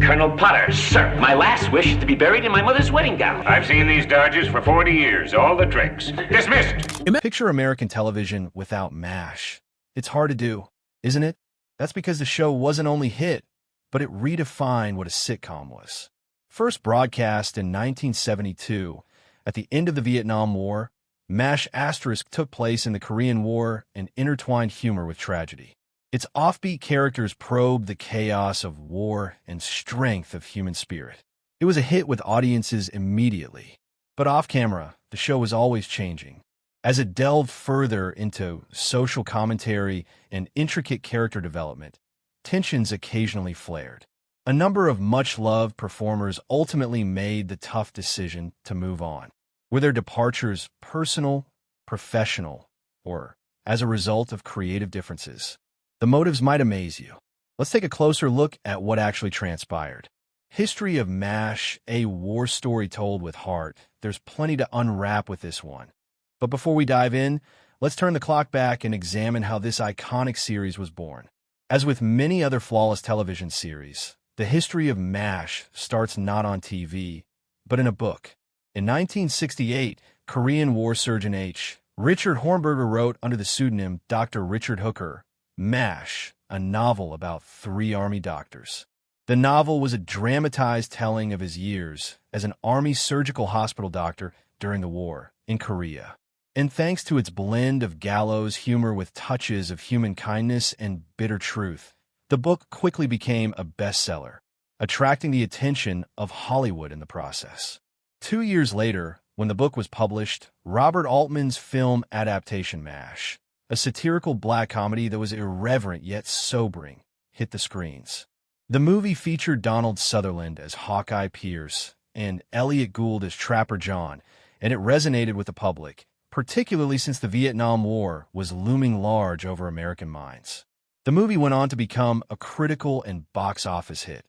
Colonel Potter, sir, my last wish is to be buried in my mother's wedding gown. I've seen these Dodgers for 40 years, all the tricks. Dismissed! Picture American television without MASH. It's hard to do, isn't it? That's because the show wasn't only hit, but it redefined what a sitcom was. First broadcast in 1972, at the end of the Vietnam War, MASH * took place in the Korean War and intertwined humor with tragedy. Its offbeat characters probed the chaos of war and strength of human spirit. It was a hit with audiences immediately. But off-camera, the show was always changing. As it delved further into social commentary and intricate character development, tensions occasionally flared. A number of much-loved performers ultimately made the tough decision to move on. Were their departures personal, professional, or as a result of creative differences? The motives might amaze you. Let's take a closer look at what actually transpired. History of MASH, a war story told with heart. There's plenty to unwrap with this one. But before we dive in, let's turn the clock back and examine how this iconic series was born. As with many other flawless television series, the history of MASH starts not on TV, but in a book. In 1968, Korean War surgeon H. Richard Hornberger wrote under the pseudonym Dr. Richard Hooker, MASH, a novel about 3 Army doctors. The novel was a dramatized telling of his years as an Army surgical hospital doctor during the war in Korea. And thanks to its blend of gallows humor with touches of human kindness and bitter truth, the book quickly became a bestseller, attracting the attention of Hollywood in the process. 2 years later, when the book was published, Robert Altman's film adaptation MASH, a satirical black comedy that was irreverent yet sobering, hit the screens. The movie featured Donald Sutherland as Hawkeye Pierce and Elliot Gould as Trapper John, and it resonated with the public, particularly since the Vietnam War was looming large over American minds. The movie went on to become a critical and box office hit,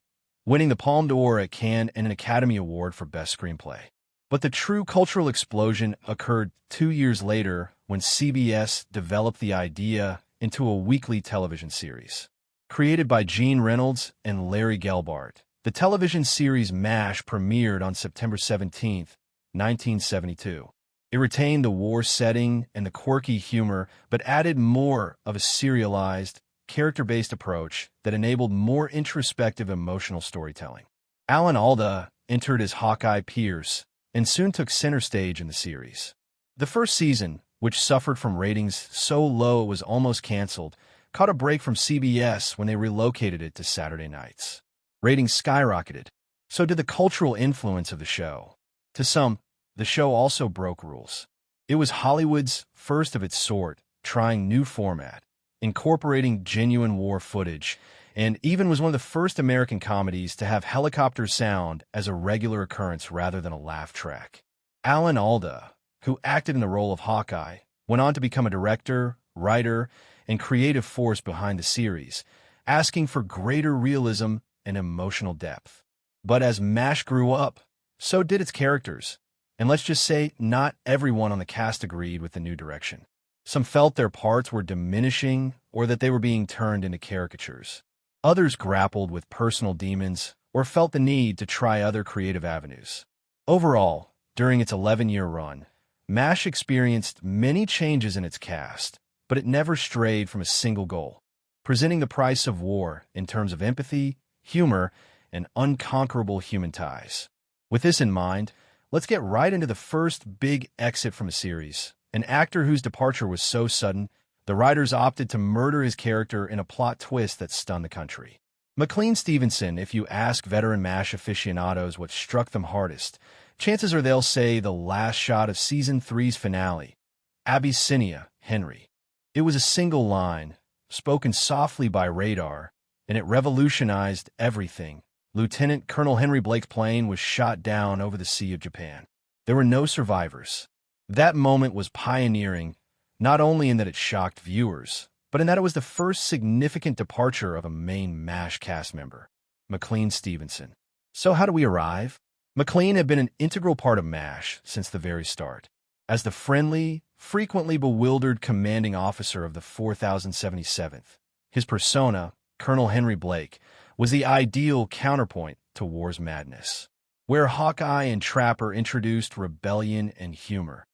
winning the Palme d'Or at Cannes and an Academy Award for Best Screenplay. But the true cultural explosion occurred 2 years later when CBS developed the idea into a weekly television series. Created by Gene Reynolds and Larry Gelbart, the television series MASH premiered on September 17, 1972. It retained the war setting and the quirky humor, but added more of a serialized, character-based approach that enabled more introspective emotional storytelling. Alan Alda entered as Hawkeye Pierce and soon took center stage in the series. The first season, which suffered from ratings so low it was almost canceled, caught a break from CBS when they relocated it to Saturday nights. Ratings skyrocketed. So did the cultural influence of the show. To some, the show also broke rules. It was Hollywood's first of its sort, trying new format, incorporating genuine war footage, and even was one of the first American comedies to have helicopter sound as a regular occurrence rather than a laugh track. Alan Alda, who acted in the role of Hawkeye, went on to become a director, writer, and creative force behind the series, asking for greater realism and emotional depth. But as MASH grew up, so did its characters. And let's just say not everyone on the cast agreed with the new direction. Some felt their parts were diminishing or that they were being turned into caricatures. Others grappled with personal demons or felt the need to try other creative avenues. Overall, during its 11-year run, MASH experienced many changes in its cast, but it never strayed from a single goal, presenting the price of war in terms of empathy, humor, and unconquerable human ties. With this in mind, let's get right into the first big exit from a series. An actor whose departure was so sudden, the writers opted to murder his character in a plot twist that stunned the country. McLean Stevenson, if you ask veteran MASH aficionados what struck them hardest, chances are they'll say the last shot of Season 3's finale, Abyssinia, Henry. It was a single line, spoken softly by radar, and it revolutionized everything. Lieutenant Colonel Henry Blake's plane was shot down over the Sea of Japan. There were no survivors. That moment was pioneering, not only in that it shocked viewers, but in that it was the first significant departure of a main MASH cast member, McLean Stevenson. So how do we arrive? McLean had been an integral part of MASH since the very start. As the friendly, frequently bewildered commanding officer of the 4077th, his persona, Colonel Henry Blake, was the ideal counterpoint to war's madness. Where Hawkeye and Trapper introduced rebellion and humor,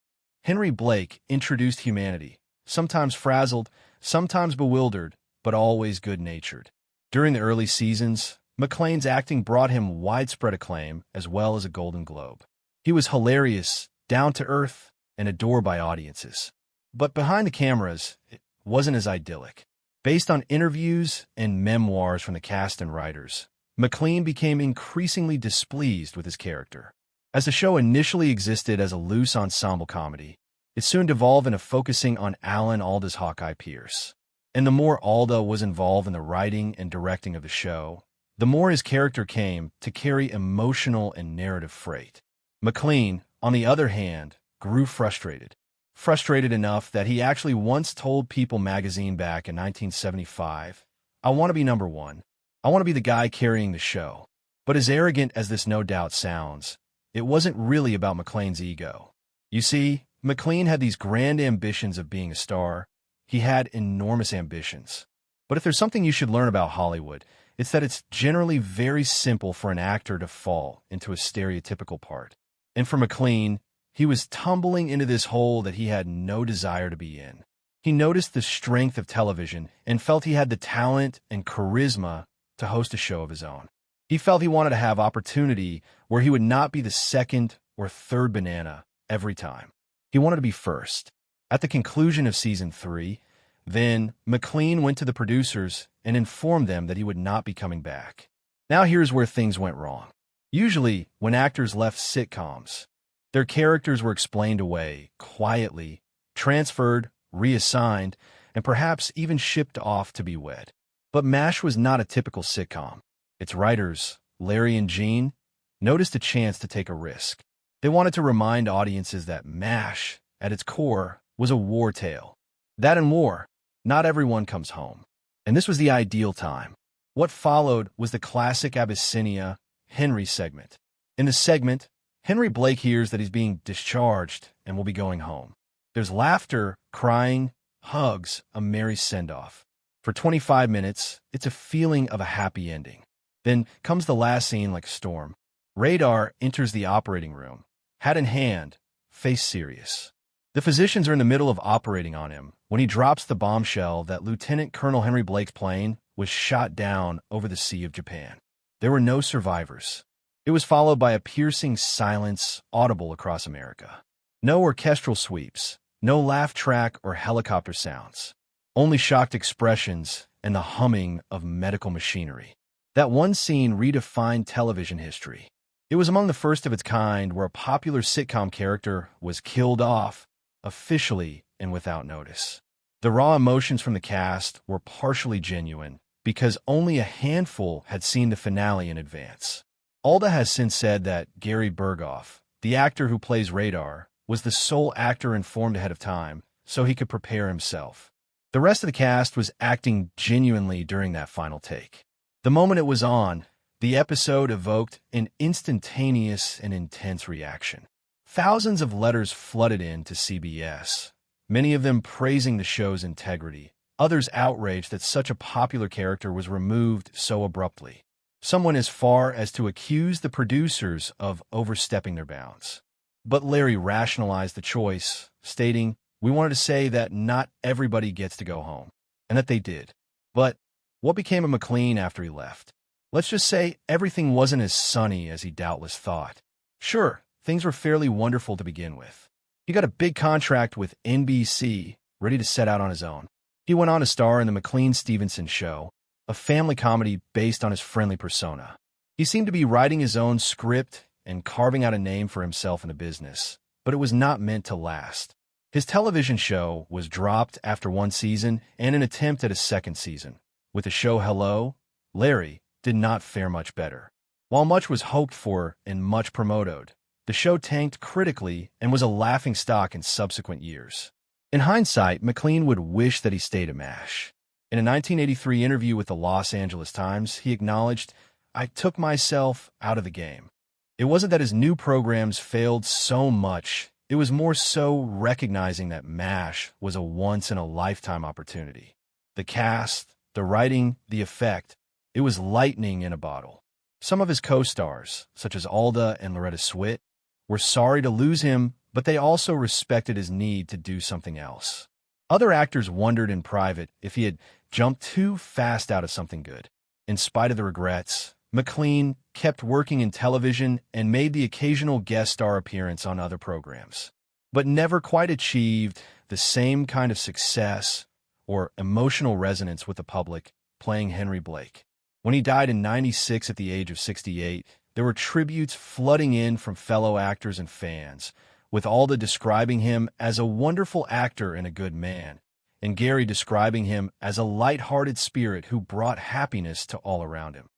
Henry Blake introduced humanity, sometimes frazzled, sometimes bewildered, but always good-natured. During the early seasons, McLean's acting brought him widespread acclaim as well as a Golden Globe. He was hilarious, down-to-earth, and adored by audiences. But behind the cameras, it wasn't as idyllic. Based on interviews and memoirs from the cast and writers, McLean became increasingly displeased with his character. As the show initially existed as a loose ensemble comedy, it soon devolved into focusing on Alan Alda's Hawkeye Pierce. And the more Alda was involved in the writing and directing of the show, the more his character came to carry emotional and narrative freight. McLean, on the other hand, grew frustrated. Frustrated enough that he actually once told People magazine back in 1975, "I want to be number one. I want to be the guy carrying the show." But as arrogant as this no doubt sounds, it wasn't really about McLean's ego. You see, McLean had these grand ambitions of being a star. He had enormous ambitions. But if there's something you should learn about Hollywood, it's that it's generally very simple for an actor to fall into a stereotypical part. And for McLean, he was tumbling into this hole that he had no desire to be in. He noticed the strength of television and felt he had the talent and charisma to host a show of his own. He felt he wanted to have opportunity where he would not be the second or third banana every time. He wanted to be first. At the conclusion of season 3, then McLean went to the producers and informed them that he would not be coming back. Now here's where things went wrong. Usually, when actors left sitcoms, their characters were explained away, quietly, transferred, reassigned, and perhaps even shipped off to be wed. But MASH was not a typical sitcom. Its writers, Larry and Gene, noticed a chance to take a risk. They wanted to remind audiences that MASH, at its core, was a war tale. That in war, not everyone comes home. And this was the ideal time. What followed was the classic Abyssinia Henry segment. In the segment, Henry Blake hears that he's being discharged and will be going home. There's laughter, crying, hugs, a merry send-off. For 25 minutes, it's a feeling of a happy ending. Then comes the last scene like a storm. Radar enters the operating room, hat in hand, face serious. The physicians are in the middle of operating on him when he drops the bombshell that Lieutenant Colonel Henry Blake's plane was shot down over the Sea of Japan. There were no survivors. It was followed by a piercing silence audible across America. No orchestral sweeps, no laugh track or helicopter sounds, only shocked expressions and the humming of medical machinery. That one scene redefined television history. It was among the first of its kind where a popular sitcom character was killed off, officially and without notice. The raw emotions from the cast were partially genuine because only a handful had seen the finale in advance. Alda has since said that Gary Berghoff, the actor who plays Radar, was the sole actor informed ahead of time so he could prepare himself. The rest of the cast was acting genuinely during that final take. The moment it was on, the episode evoked an instantaneous and intense reaction. Thousands of letters flooded in to CBS, many of them praising the show's integrity, others outraged that such a popular character was removed so abruptly. Some went as far as to accuse the producers of overstepping their bounds. But Larry rationalized the choice, stating, "We wanted to say that not everybody gets to go home," and that they did. But what became of McLean after he left? Let's just say everything wasn't as sunny as he doubtless thought. Sure, things were fairly wonderful to begin with. He got a big contract with NBC, ready to set out on his own. He went on to star in the McLean Stevenson Show, a family comedy based on his friendly persona. He seemed to be writing his own script and carving out a name for himself in the business, but it was not meant to last. His television show was dropped after one season and an attempt at a second season. With the show Hello, Larry did not fare much better. While much was hoped for and much promoted, the show tanked critically and was a laughingstock in subsequent years. In hindsight, McLean would wish that he stayed at MASH. In a 1983 interview with the Los Angeles Times, he acknowledged, "I took myself out of the game." It wasn't that his new programs failed so much, it was more so recognizing that MASH was a once-in-a-lifetime opportunity. The cast, the writing, the effect, It was lightning in a bottle. Some of his co-stars, such as Alda and Loretta Swit, were sorry to lose him, but they also respected his need to do something else. Other actors wondered in private if he had jumped too fast out of something good. In spite of the regrets, McLean kept working in television and made the occasional guest star appearance on other programs, but never quite achieved the same kind of success or emotional resonance with the public playing Henry Blake. When he died in '96 at the age of 68, there were tributes flooding in from fellow actors and fans, with Alda describing him as a wonderful actor and a good man, and Gary describing him as a light-hearted spirit who brought happiness to all around him.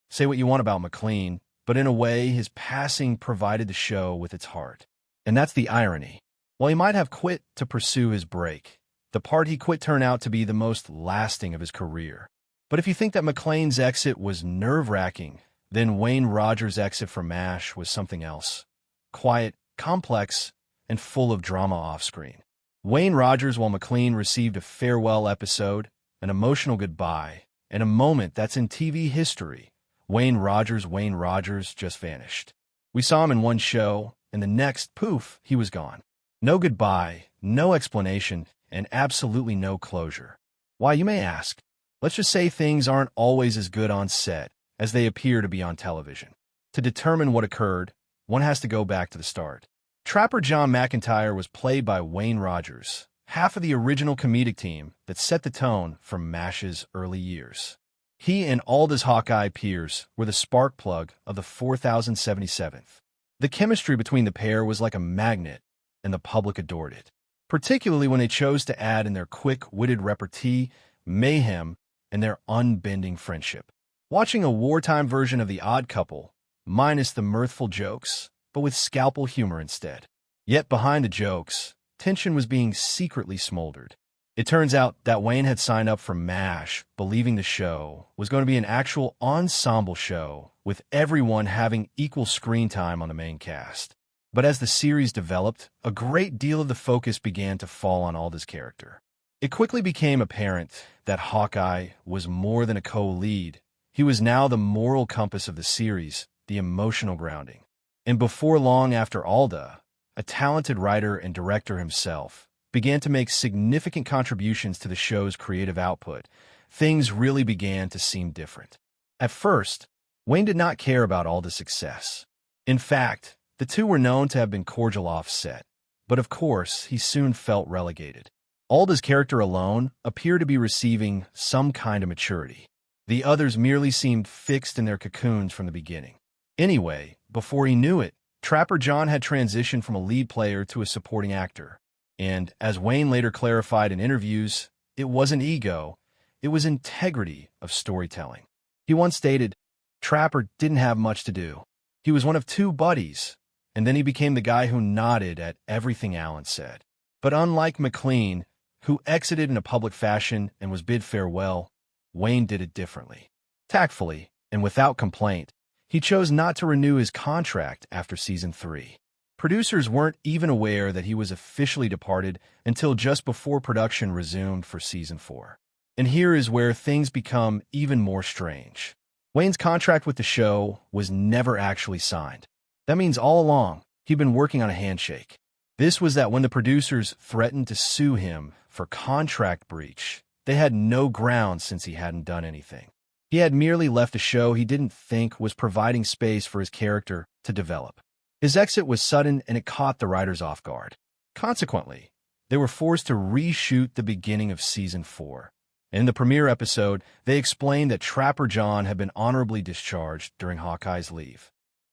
Say what you want about McLean, but in a way, his passing provided the show with its heart. And that's the irony. While he might have quit to pursue his break, the part he quit turned out to be the most lasting of his career. But if you think that McLean's exit was nerve-wracking, then Wayne Rogers' exit from MASH was something else. Quiet, complex, and full of drama off-screen. Wayne Rogers, while McLean received a farewell episode, an emotional goodbye, and a moment that's in TV history, Wayne Rogers just vanished. We saw him in one show, and the next, poof, he was gone. No goodbye, no explanation, and absolutely no closure. Why, you may ask? Let's just say things aren't always as good on set as they appear to be on television. To determine what occurred, one has to go back to the start. Trapper John McIntyre was played by Wayne Rogers, half of the original comedic team that set the tone for MASH's early years. He and Alda's Hawkeye peers were the spark plug of the 4077th. The chemistry between the pair was like a magnet, and the public adored it, particularly when they chose to add in their quick-witted repartee, mayhem, and their unbending friendship. Watching a wartime version of The Odd Couple, minus the mirthful jokes, but with scalpel humor instead. Yet behind the jokes, tension was being secretly smoldered. It turns out that Wayne had signed up for MASH, believing the show was going to be an actual ensemble show, with everyone having equal screen time on the main cast. But as the series developed, a great deal of the focus began to fall on Alda's character. It quickly became apparent that Hawkeye was more than a co-lead. He was now the moral compass of the series, the emotional grounding. And before long after Alda, a talented writer and director himself, began to make significant contributions to the show's creative output, things really began to seem different. At first, Wayne did not care about Alda's success. In fact, the two were known to have been cordial off-set, but of course, he soon felt relegated. Alda's character alone appeared to be receiving some kind of maturity. The others merely seemed fixed in their cocoons from the beginning. Anyway, before he knew it, Trapper John had transitioned from a lead player to a supporting actor. And, as Wayne later clarified in interviews, it wasn't ego, it was integrity of storytelling. He once stated, Trapper didn't have much to do. He was one of two buddies, and then he became the guy who nodded at everything Alan said. But unlike McLean, who exited in a public fashion and was bid farewell, Wayne did it differently. Tactfully, and without complaint, he chose not to renew his contract after Season 3. Producers weren't even aware that he was officially departed until just before production resumed for Season 4. And here is where things become even more strange. Wayne's contract with the show was never actually signed. That means all along, he'd been working on a handshake. This was that when the producers threatened to sue him for contract breach, they had no grounds since he hadn't done anything. He had merely left a show he didn't think was providing space for his character to develop. His exit was sudden and it caught the writers off guard. Consequently, they were forced to reshoot the beginning of Season 4. In the premiere episode, they explained that Trapper John had been honorably discharged during Hawkeye's leave.